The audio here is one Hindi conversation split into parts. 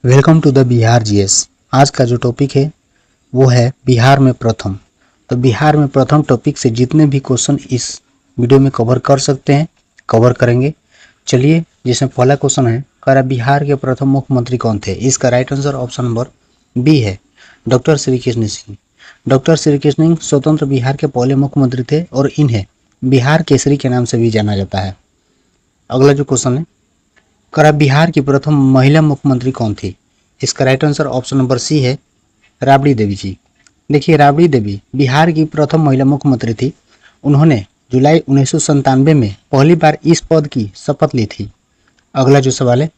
Welcome to the Bihar GS. आज का जो टॉपिक है वो है बिहार में प्रथम। तो बिहार में प्रथम टॉपिक से जितने भी क्वेश्चन इस वीडियो में कवर कर सकते हैं कवर करेंगे। चलिए, जिसमें पहला क्वेश्चन है, करा बिहार के प्रथम मुख्यमंत्री कौन थे? इसका right answer option number B है, डॉक्टर श्री कृष्ण सिंह। डॉक्टर श्री कृष्ण सिंह स्वतंत्र बिहार के पहले मुख्यमंत्री थे और इन्हें बिहार केसरी के नाम से भी जाना जाता है। अगला जो क्वेश्चन है, करा बिहार की प्रथम महिला मुख्यमंत्री कौन थी? इसका right answer option number C है, राबड़ी देवी जी। देखिए, राबड़ी देवी बिहार की प्रथम महिला मुख्यमंत्री थी। उन्होंने जुलाई 1997 में पहली बार इस पद की शपथ ली थी। अगला जो सवाल है,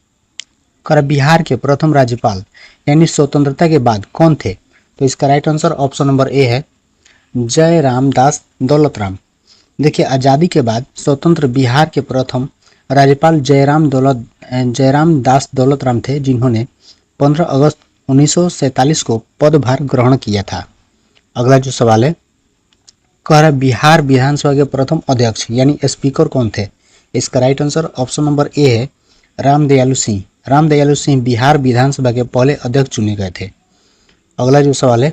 करा बिहार के प्रथम राज्यपाल यानी स्वतंत्रता के बाद कौन थे? तो इसका राइट आंसर ऑप्शन नंबर ए है, जयराम दास दौलतराम। देखिए, आज़ादी के बाद स्वतंत्र बिहार के प्रथम राज्यपाल जयराम दास दौलतराम थे, जिन्होंने 15 अगस्त 1947 को पदभार ग्रहण किया था। अगला जो सवाल है, कह बिहार विधानसभा के प्रथम अध्यक्ष यानी स्पीकर कौन थे? इसका राइट आंसर ऑप्शन नंबर ए है, रामदयालु सिंह। रामदयालु सिंह बिहार विधानसभा के पहले अध्यक्ष चुने गए थे। अगला जो सवाल है,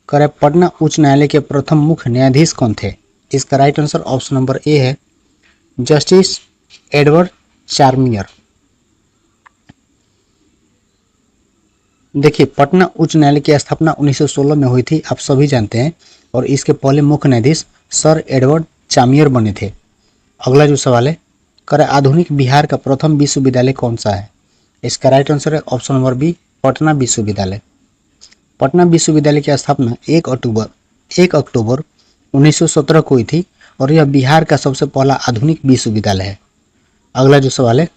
कह पटना उच्च न्यायालय के प्रथम मुख्य न्यायाधीश कौन थे? इसका राइट आंसर ऑप्शन नंबर ए है, जस्टिस एडवर्ड चार्मियर। देखिए, पटना उच्च न्यायालय की स्थापना 1916 में हुई थी, आप सभी जानते हैं, और इसके पहले मुख्य न्यायाधीश सर एडवर्ड चामियर बने थे। अगला जो सवाल है, करे आधुनिक बिहार का प्रथम विश्वविद्यालय कौन सा है? इसका राइट आंसर है ऑप्शन नंबर बी, पटना विश्वविद्यालय। पटना विश्वविद्यालय की स्थापना 1 अक्टूबर 1917 को हुई थी और यह बिहार का सबसे पहला आधुनिक विश्वविद्यालय है। अगला जो सवाल है,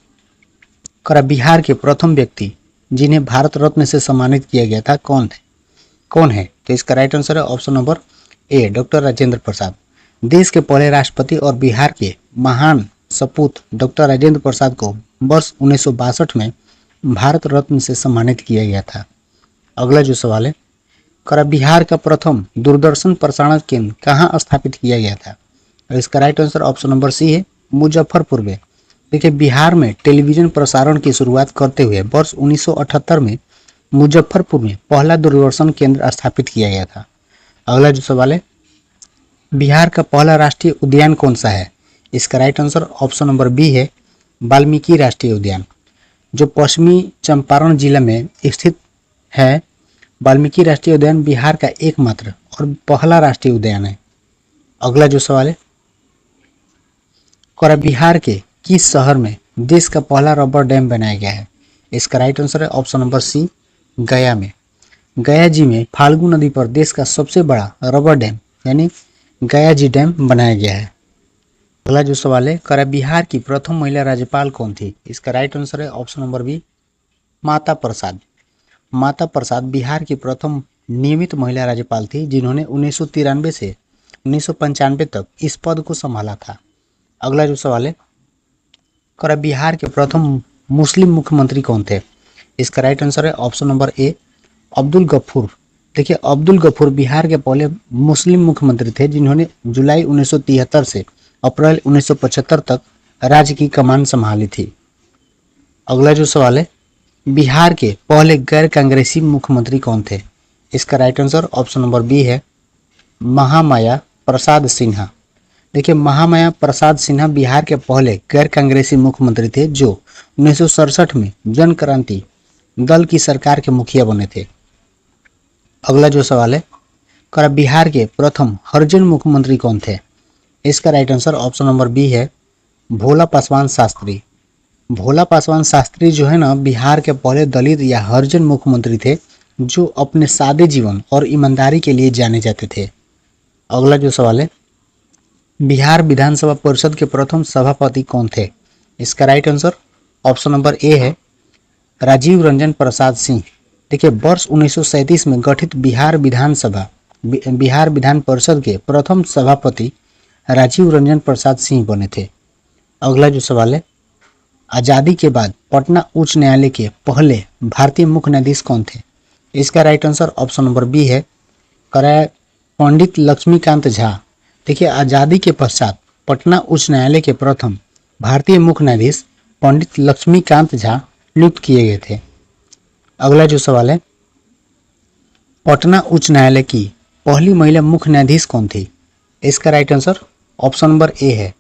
करा बिहार के प्रथम व्यक्ति जिन्हें भारत रत्न से सम्मानित किया गया था कौन है? तो इसका राइट आंसर है option number A, doctor Rajendra Prasad. देश के पहले राष्ट्रपति और बिहार के महान सपूत डॉक्टर राजेंद्र प्रसाद को वर्ष 1962 में भारत रत्न से सम्मानित किया गया था। अगला जो सवाल है, करा बिहार का प्रथम दूरदर्शन प्रसारण केंद्र कहाँ स्थापित किया गया था? और इसका right answer option number C है, मुजफ्फरपुर में। देखिए, बिहार में टेलीविजन प्रसारण की शुरुआत करते हुए वर्ष 1978 में मुजफ्फरपुर में पहला दूरदर्शन केंद्र स्थापित किया गया था। अगला जो सवाल है, बिहार का पहला राष्ट्रीय उद्यान कौन सा है? इसका right answer option number B है, वाल्मीकि राष्ट्रीय उद्यान, जो पश्चिमी चंपारण जिला में स्थित है। वाल्मीकि राष्ट्रीय उद्यान बिहार का एकमात्र और पहला राष्ट्रीय उद्यान है। अगला जो सवाल है, करा बिहार के किस शहर में देश का पहला रबर डैम बनाया गया है? इसका राइट आंसर है ऑप्शन नंबर सी, गया में। गया जी में फाल्गु नदी पर देश का सबसे बड़ा रबर डैम यानी गया जी डैम बनाया गया है। अगला जो सवाल है, करा बिहार की प्रथम महिला राज्यपाल कौन थी? इसका राइट आंसर है option number B, Mata Prasad. Mata Prasad Bihar की प्रथम नियमित महिला राज्यपाल थी, जिन्होंने 1993 से 1995 तक इस पद को संभाला था। अगला जो सवाल है, करा बिहार के प्रथम मुस्लिम मुख्यमंत्री कौन थे? इसका राइट आंसर है option number A, Abdul Ghafoor. देखिए, अब्दुल गफूर बिहार के पहले मुस्लिम मुख्यमंत्री थे, जिन्होंने जुलाई 1973 से अप्रैल 1975 तक राज्य की कमान संभाली थी। अगला जो सवाल है, बिहार के पहले गैर कांग्रेसी मुख्यमंत्री कौन थे? इसका right answer option number B है, महामाया प्रसाद सिन्हा। देखिए, महामाया प्रसाद सिन्हा बिहार के पहले गैर कांग्रेसी मुख्यमंत्री थे, जो 1967 में जन क्रांति दल की सरकार के मुखिया बने थे। अगला जो सवाल है, करा बिहार के प्रथम हरिजन मुख्यमंत्री कौन थे? इसका right answer option number B है, भोला पासवान शास्त्री। भोला पासवान शास्त्री जो है ना, बिहार के पहले दलित या हरिजन मुख्यमंत्री थे, जो अपने सादे जीवन और ईमानदारी के लिए जाने जाते थे। अगला जो सवाल है, बिहार विधानसभा परिषद के प्रथम सभापति कौन थे? इसका राइट आंसर ऑप्शन नंबर ए है, राजीव रंजन प्रसाद सिंह। देखिए, वर्ष 1937 में गठित बिहार विधान परिषद के प्रथम सभापति राजीव रंजन प्रसाद सिंह बने थे। अगला जो सवाल है, आज़ादी के बाद पटना उच्च न्यायालय के पहले भारतीय मुख्य न्यायाधीश कौन थे? इसका right answer option number B है, पंडित लक्ष्मीकांत झा। देखिए, आज़ादी के पश्चात पटना उच्च न्यायालय के प्रथम भारतीय मुख्य न्यायाधीश पंडित लक्ष्मीकांत झा नियुक्त किए गए थे। अगला जो सवाल है, पटना उच्च न्यायालय की पहली महिला मुख्य न्यायाधीश कौन थी? इसका राइट आंसर ऑप्शन नंबर ए है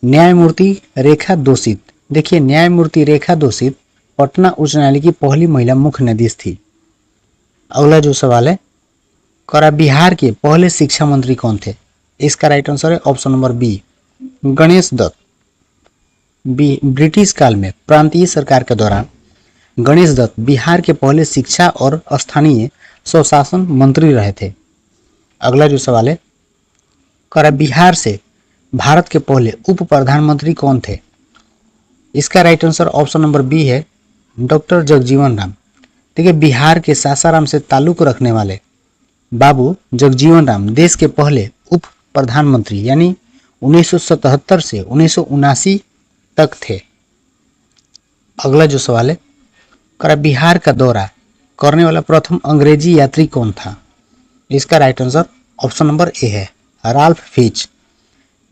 न्यायमूर्ति रेखा दोषित। देखिए, न्यायमूर्ति रेखा दोषित पटना उच्च न्यायालय की पहली महिला मुख्य न्यायाधीश थी। अगला जो सवाल है, करा बिहार के पहले शिक्षा मंत्री कौन थे? इसका राइट आंसर है option number B Ganesh Dutt. British काल में प्रांतीय सरकार के दौरान गणेश दत्त बिहार के पहले शिक्षा और स्थानीय स्वशासन मंत्री रहे थे। अगला जो सवाल है, करा बिहार से भारत के पहले उप प्रधानमंत्री कौन थे? इसका right answer option number B है डॉक्टर जगजीवन राम। देखिए, बिहार के सासाराम से ताल्लुक रखने वाले बाबू जगजीवन राम देश के पहले उप प्रधानमंत्री यानी 1977 से 1979 तक थे। अगला जो सवाल है, करा बिहार का दौरा करने वाला प्रथम अंग्रेजी यात्री कौन था? इसका राइट आंसर ऑप्शन नंबर ए है राल्फ फिच।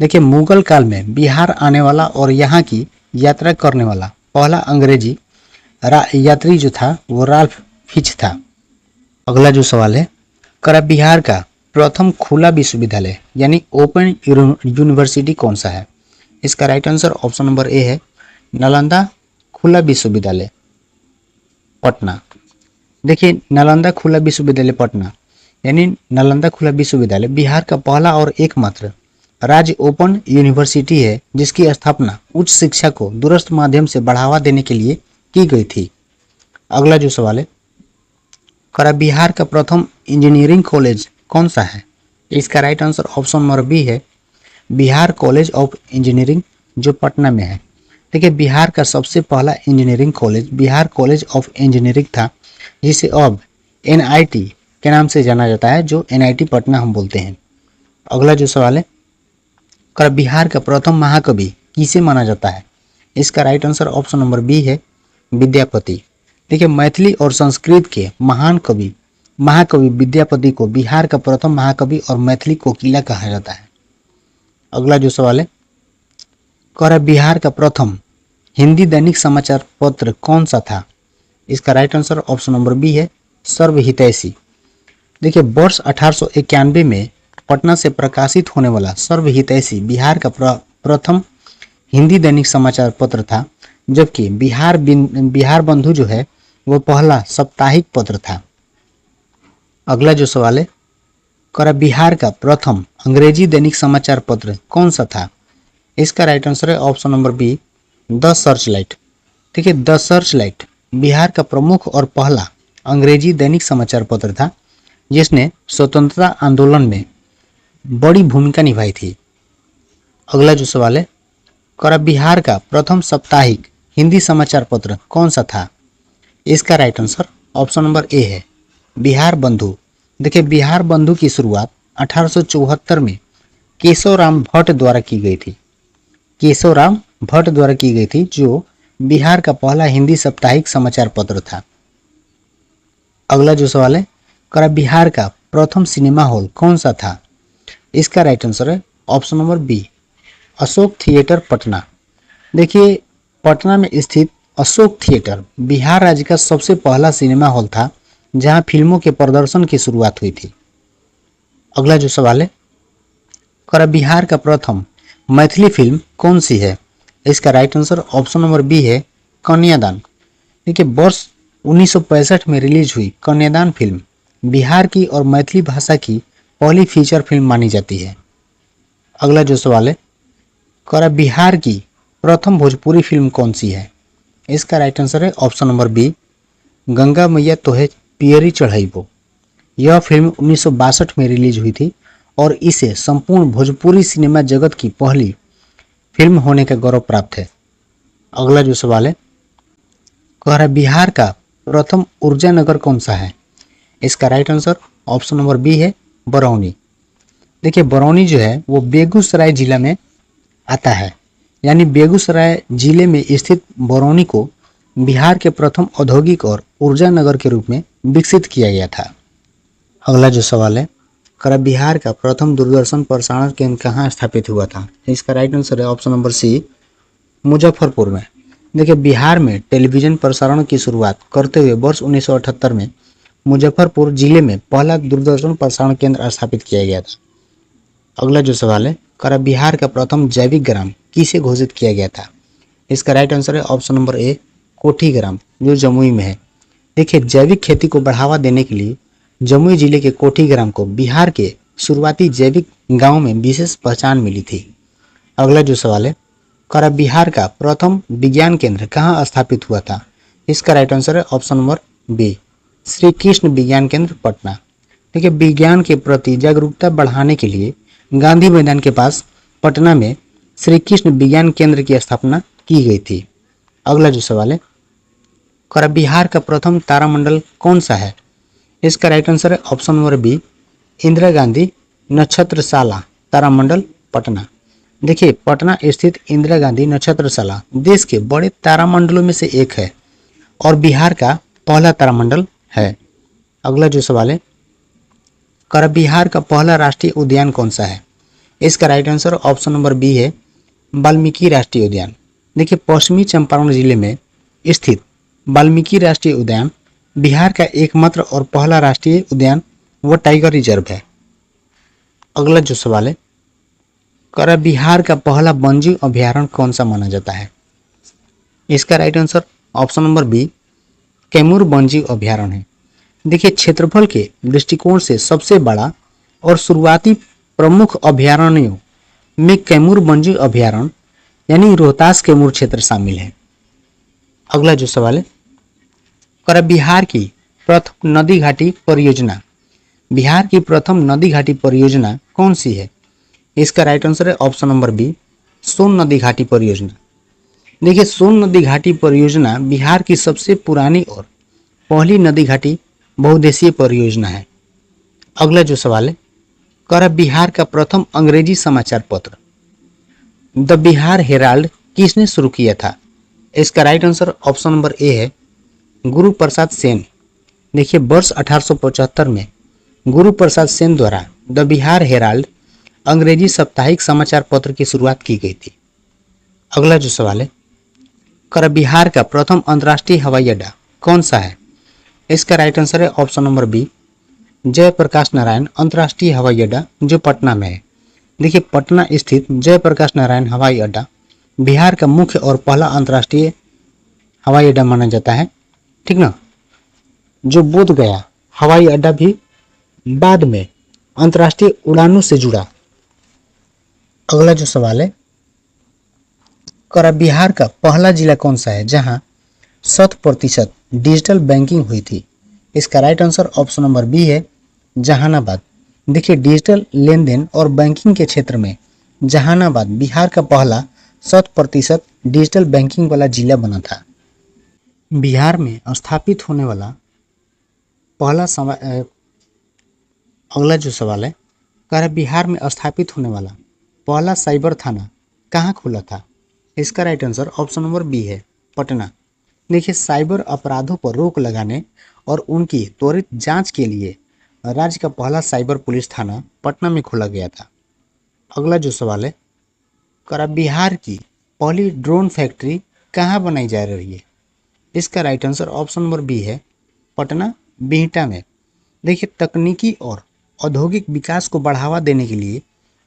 देखिए, मुगल काल में बिहार आने वाला और यहाँ की यात्रा करने वाला पहला अंग्रेजी यात्री जो था वो राल्फ फिच था। अगला जो सवाल है, करा बिहार का प्रथम खुला विश्वविद्यालय यानी ओपन यूनिवर्सिटी कौन सा है? इसका राइट आंसर ऑप्शन नंबर ए है नालंदा खुला विश्वविद्यालय पटना। देखिए, नालंदा खुला विश्वविद्यालय पटना यानी नालंदा खुला विश्वविद्यालय बिहार का पहला और एकमात्र राज्य ओपन यूनिवर्सिटी है जिसकी स्थापना उच्च शिक्षा को दूरस्थ माध्यम से बढ़ावा देने के लिए की गई थी। अगला जो सवाल है, करा बिहार का प्रथम इंजीनियरिंग कॉलेज कौन सा है? इसका right answer option number B है बिहार कॉलेज ऑफ इंजीनियरिंग जो पटना में है। देखिए, बिहार का सबसे पहला engineering college Bihar college of engineering था जिसे अब NIT के नाम से जाना जाता है जो NIT पटना हम बोलते हैं। अगला जो सवाल है, कर बिहार का प्रथम महाकवि किसे माना जाता है? इसका right answer option number B है विद्यापति। देखिए, मैथिली और संस्कृत के महान कवि महाकवि विद्यापति को बिहार का प्रथम महाकवि और मैथिली कोकिला कहा जाता है। अगला जो सवाल है, कर बिहार का प्रथम हिंदी दैनिक समाचार पत्र कौन सा था? इसका right answer option number B है सर्वहितैषी। देखिए, वर्ष 1891 में पटना से प्रकाशित होने वाला सर्वहितैषी बिहार का प्रथम हिंदी दैनिक समाचार पत्र था, जबकि बिहार बंधु जो है वो पहला साप्ताहिक पत्र था। अगला जो सवाल है, कर बिहार का प्रथम अंग्रेजी दैनिक समाचार पत्र कौन सा था? इसका राइट आंसर है option number be the Searchlight. देखिए, द सर्चलाइट बिहार का प्रमुख और पहला अंग्रेजी दैनिक समाचार पत्र था जिसने स्वतंत्रता आंदोलन में बड़ी भूमिका निभाई थी। अगला जो सवाल है, कर बिहार का प्रथम साप्ताहिक हिंदी समाचार पत्र कौन सा था? इसका राइट आंसर ऑप्शन नंबर ए है बिहार बंधु। देखिए, बिहार बंधु की शुरुआत 1874 में केशवराम भट्ट द्वारा की गई थी। केशवराम भट्ट द्वारा की गई थी जो बिहार का पहला हिंदी साप्ताहिक समाचार पत्र था। अगला जो सवाल है, कर बिहार का प्रथम सिनेमा हॉल कौन सा था? इसका राइट आंसर है option number B Ashok theatre Patna. देखिए, पटना में स्थित अशोक थिएटर बिहार राज्य का सबसे पहला सिनेमा हॉल था जहां फिल्मों के प्रदर्शन की शुरुआत हुई थी। अगला जो सवाल है, कर बिहार का प्रथम मैथिली फिल्म कौन सी है? इसका right answer option number B है कन्यादान। देखिए, वर्ष 1965 में रिलीज हुई कन्यादान फिल्म बिहार की और मैथिली भाषा की पहली फीचर फिल्म मानी जाती है। अगला जो सवाल है, कर बिहार की प्रथम भोजपुरी फिल्म कौन सी है? इसका राइट आंसर है ऑप्शन नंबर बी गंगा मैया तोहे पियरी चढ़ाइबो। यह फिल्म 1962 में रिलीज हुई थी और इसे संपूर्ण भोजपुरी सिनेमा जगत की पहली फिल्म होने का गौरव प्राप्त है। अगला जो सवाल है, कर बिहार का प्रथम ऊर्जा नगर कौन सा है? इसका right answer option number B है बरौनी। देखिए, बरौनी जो है वो बेगूसराय जिला में आता है, यानी बेगूसराय जिले में स्थित बरौनी को बिहार के प्रथम औद्योगिक और ऊर्जा नगर के रूप में विकसित किया गया था। अगला जो सवाल है, कर बिहार का प्रथम दूरदर्शन प्रसारण केंद्र कहाँ स्थापित हुआ था? इसका राइट आंसर है ऑप्शन नंबर सी मुजफ्फरपुर में। देखिए बिहार में टेलीविजन प्रसारण की शुरुआत करते हुए वर्ष 1978 में मुजफ्फरपुर जिले में पहला दूरदर्शन प्रसारण केंद्र स्थापित किया गया था। अगला जो सवाल है, करा बिहार का प्रथम जैविक ग्राम किसे घोषित किया गया था? इसका राइट आंसर है ऑप्शन नंबर ए, कोठी ग्राम, जो जमुई में है। देखिए जैविक खेती को बढ़ावा देने के लिए जमुई जिले के कोठी ग्राम को बिहार के शुरुआती जैविक गांव में विशेष पहचान मिली थी। अगला जो सवाल है, करा बिहार का प्रथम विज्ञान केंद्र कहाँ स्थापित हुआ था? इसका राइट आंसर है option number B, Shri Krishna विज्ञान केंद्र, पटना। देखिए विज्ञान के प्रति जागरूकता बढ़ाने के लिए गांधी मैदान के पास पटना में श्री कृष्ण विज्ञान केंद्र की स्थापना की गई थी। अगला जो सवाल है, करा बिहार का प्रथम तारामंडल कौन सा है? इसका राइट आंसर है option number B, Indira Gandhi नक्षत्रशाला तारामंडल, पटना। देखिए पटना स्थित इंदिरा गांधी नक्षत्रशाला देश के बड़े तारामंडलों में से एक है और बिहार का पहला तारामंडल है। अगला जो सवाल है, करा बिहार का पहला राष्ट्रीय उद्यान कौन सा है? इसका right answer option number B है, वाल्मीकि राष्ट्रीय उद्यान। देखिए पश्चिमी चंपारण जिले में स्थित वाल्मीकि राष्ट्रीय उद्यान बिहार का एकमात्र और पहला राष्ट्रीय उद्यान व टाइगर रिजर्व है। अगला जो सवाल है, करा बिहार का पहला वन्यजीव अभयारण्य कौन सा माना जाता है? इसका right answer option number B, Kaimur वन्यजीव अभयारण्य है। देखिए क्षेत्रफल के दृष्टिकोण से सबसे बड़ा और शुरुआती प्रमुख अभयारण्यों में कैमूर वन्यजीव अभयारण्य यानी रोहतास कैमूर क्षेत्र शामिल है। अगला जो सवाल है, करा बिहार की प्रथम नदी घाटी परियोजना, बिहार की प्रथम नदी घाटी परियोजना कौन सी है? इसका राइट आंसर है ऑप्शन नंबर बी, सोन नदी घाटी परियोजना। देखिए सोन नदी घाटी परियोजना बिहार की सबसे पुरानी और पहली नदी घाटी बहुउद्देशीय परियोजना है। अगला जो सवाल है, करा बिहार का प्रथम अंग्रेजी समाचार पत्र द बिहार हेराल्ड किसने शुरू किया था? इसका राइट आंसर ऑप्शन नंबर ए है, गुरु प्रसाद सेन। देखिए वर्ष 1875 में गुरु प्रसाद सेन द्वारा द बिहार हेराल्ड अंग्रेजी साप्ताहिक समाचार पत्र की शुरुआत की गई थी। अगला जो सवाल है, करा बिहार का प्रथम अंतर्राष्ट्रीय हवाई अड्डा कौन सा है? इसका राइट आंसर है option number B, Jayaprakash Narayan अंतर्राष्ट्रीय हवाई अड्डा, जो पटना में है। देखिए पटना स्थित जयप्रकाश नारायण हवाई अड्डा बिहार का मुख्य और पहला अंतर्राष्ट्रीय हवाई अड्डा माना जाता है, ठीक ना। जो बोध गया हवाई अड्डा भी बाद में अंतर्राष्ट्रीय उड़ानों से जुड़ा। अगला जो सवाल है, करा बिहार का पहला जिला कौन सा है जहां 100% डिजिटल बैंकिंग हुई थी? इसका right answer option number B है, जहानाबाद। देखिए डिजिटल लेन देन और बैंकिंग के क्षेत्र में जहानाबाद बिहार का पहला 100% डिजिटल बैंकिंग वाला जिला बना था। बिहार में स्थापित होने वाला पहला अगला जो सवाल है, करा बिहार में स्थापित होने वाला पहला साइबर थाना कहाँ खुला था? इसका right answer option number B है, पटना। देखिए साइबर अपराधों पर रोक लगाने और उनकी त्वरित जांच के लिए राज्य का पहला साइबर पुलिस थाना पटना में खोला गया था। अगला जो सवाल है, करा बिहार की पहली ड्रोन फैक्ट्री कहाँ बनाई जा रही है? इसका right answer option number B है, पटना बिहटा में। देखिए तकनीकी और औद्योगिक विकास को बढ़ावा देने के लिए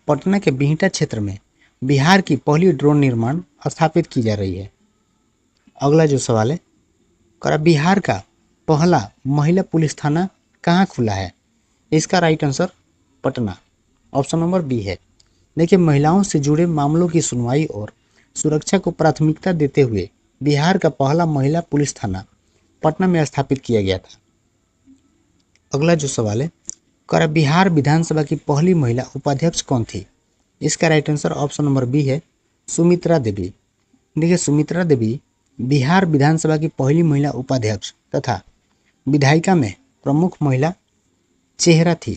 पटना के बिहटा क्षेत्र में बिहार की पहली ड्रोन निर्माण स्थापित की जा रही है। अगला जो सवाल है, करा बिहार का पहला महिला पुलिस थाना कहाँ खुला है? इसका right answer Patna, option number B है। देखिए महिलाओं से जुड़े मामलों की सुनवाई और सुरक्षा को प्राथमिकता देते हुए बिहार का पहला महिला पुलिस थाना पटना में स्थापित किया गया था। अगला जो सवाल है, करा बिहार विधानसभा की पहली महिला उपाध्यक्ष कौन थी? इसका right answer option number B है, सुमित्रा देवी। देखिए सुमित्रा देवी बिहार विधानसभा की पहली महिला उपाध्यक्ष तथा विधायिका में प्रमुख महिला चेहरा थी।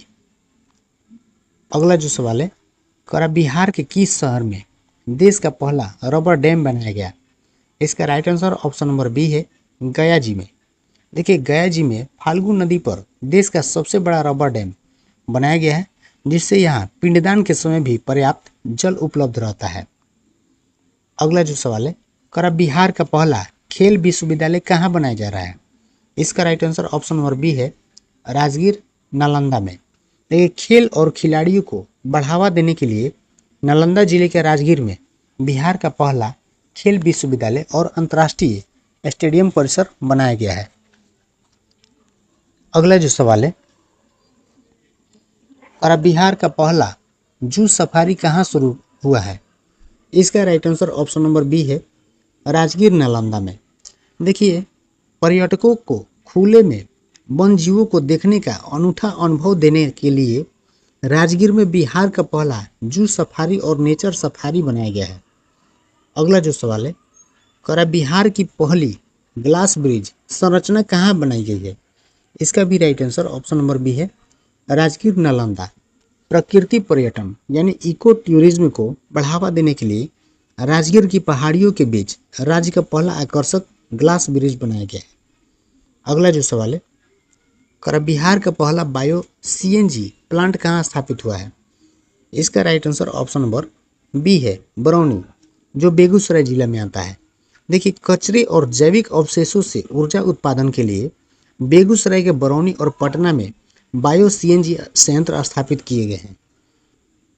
अगला जो सवाल है, करा बिहार के किस शहर में देश का पहला रबर डैम बनाया गया? इसका right answer option number B है, गया जी में। देखिए गया जी में फाल्गु नदी पर देश का सबसे बड़ा रबर डैम बनाया गया है, जिससे यहाँ पिंडदान के समय भी पर्याप्त जल उपलब्ध रहता है। अगला जो सवाल है, करा बिहार का पहला खेल विश्वविद्यालय कहाँ बनाया जा रहा है? इसका right answer option number B है, राजगीर नालंदा में। देखिए, खेल और खिलाड़ियों को बढ़ावा देने के लिए नालंदा जिले के राजगीर में बिहार का पहला खेल विश्वविद्यालय और अंतर्राष्ट्रीय स्टेडियम परिसर बनाया गया है। अगला जो सवाल है, और बिहार का पहला जू सफारी कहाँ शुरू हुआ है? इसका right answer option number B है, राजगीर नालंदा में। देखिए, पर्यटकों को खुले में वन जीवों को देखने का अनूठा अनुभव देने के लिए राजगीर में बिहार का पहला जू सफारी और नेचर सफारी बनाया गया है। अगला जो सवाल है, करा बिहार की पहली ग्लास ब्रिज संरचना कहाँ बनाई गई है? इसका भी right answer option number B है, राजगीर नालंदा। प्रकृति पर्यटन यानी इको टूरिज्म को बढ़ावा देने के लिए राजगीर की पहाड़ियों के बीच राज्य का पहला आकर्षक ग्लास ब्रिज बनाया गया है। अगला जो सवाल है, करा बिहार का पहला बायो सीएनजी प्लांट कहाँ स्थापित हुआ है? इसका right answer option number B है, बरौनी, जो बेगूसराय जिला में आता है। देखिए, कचरे और जैविक अवशेषों से ऊर्जा उत्पादन के लिए बेगूसराय के बरौनी और पटना में बायो सीएनजी संयंत्र स्थापित किए गए हैं।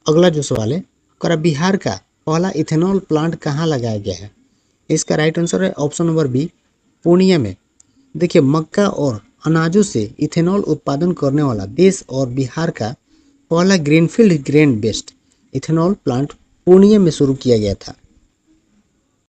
अगला जो सवाल है, करा बिहार का पहला इथेनॉल प्लांट कहाँ लगाया गया है? इसका राइट आंसर है ऑप्शन नंबर बी, पूर्णिया में। देखिए, मक्का और अनाजों से इथेनॉल उत्पादन करने वाला देश और बिहार का पहला greenfield grain based ethanol plant Purnia में शुरू किया गया था।